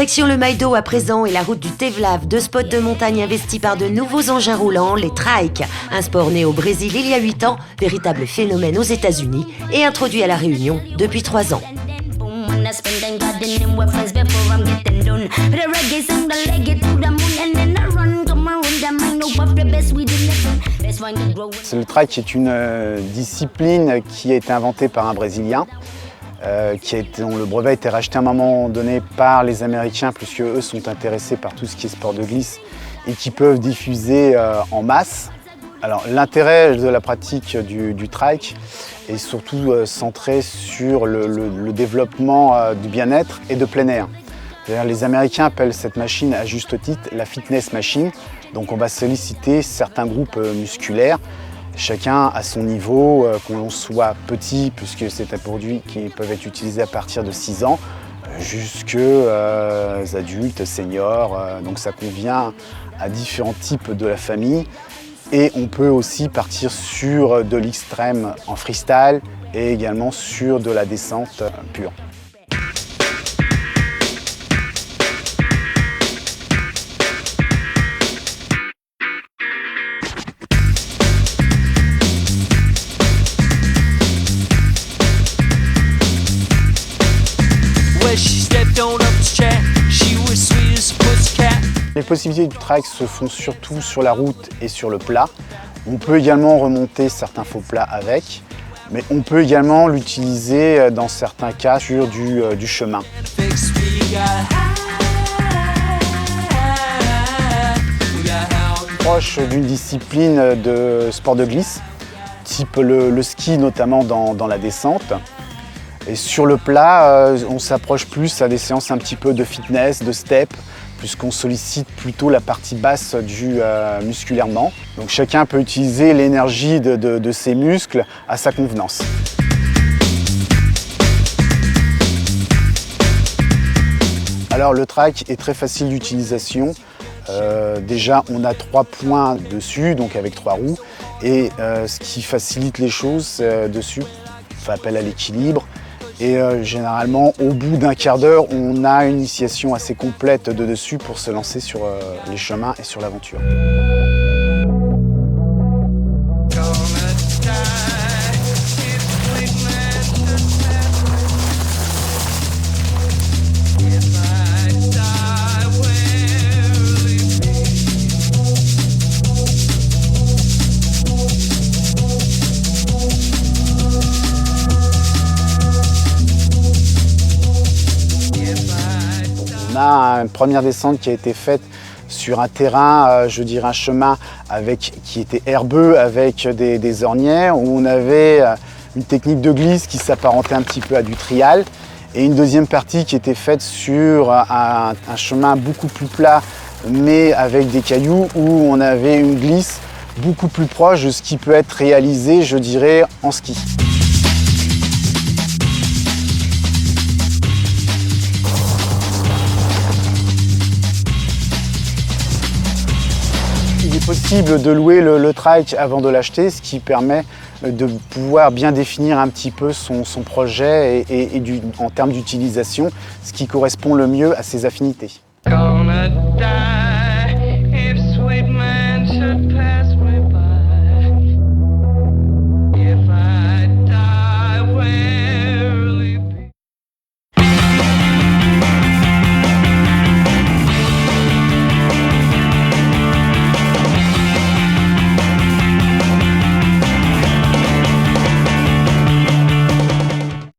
Direction le Maïdo à présent et la route du Tevlav, deux spots de montagne investis par de nouveaux engins roulants, les trikes. Un sport né au Brésil il y a 8 ans, véritable phénomène aux États-Unis et introduit à La Réunion depuis 3 ans. Le trike est une discipline qui a été inventée par un Brésilien, dont le brevet a été racheté à un moment donné par les Américains, puisque eux sont intéressés par tout ce qui est sport de glisse et qui peuvent diffuser en masse. Alors l'intérêt de la pratique du trike est surtout centré sur le développement du bien-être et de plein air. Les Américains appellent cette machine à juste titre la fitness machine. Donc on va solliciter certains groupes musculaires, chacun à son niveau, qu'on soit petit, puisque c'est un produit qui peut être utilisé à partir de 6 ans, jusqu'aux adultes, seniors. Donc ça convient à différents types de la famille. Et on peut aussi partir sur de l'extrême en freestyle et également sur de la descente pure. Les possibilités du trike se font surtout sur la route et sur le plat. On peut également remonter certains faux plats avec, mais on peut également l'utiliser dans certains cas sur du chemin. Proche d'une discipline de sport de glisse, type le ski notamment dans la descente. Et sur le plat, on s'approche plus à des séances un petit peu de fitness, de step, puisqu'on sollicite plutôt la partie basse musculairement. Donc chacun peut utiliser l'énergie de ses muscles à sa convenance. Alors le trike est très facile d'utilisation. Déjà on a 3 points dessus, donc avec 3 roues. Et ce qui facilite les choses dessus, on fait appel à l'équilibre. Et généralement, au bout d'un quart d'heure, on a une initiation assez complète de dessus pour se lancer sur les chemins et sur l'aventure. On a une première descente qui a été faite sur un terrain, je dirais un chemin qui était herbeux avec des ornières, où on avait une technique de glisse qui s'apparentait un petit peu à du trial, et une deuxième partie qui était faite sur un chemin beaucoup plus plat, mais avec des cailloux, où on avait une glisse beaucoup plus proche de ce qui peut être réalisé, je dirais, en ski. Il est possible de louer le trike avant de l'acheter, ce qui permet de pouvoir bien définir un petit peu son projet en termes d'utilisation, ce qui correspond le mieux à ses affinités.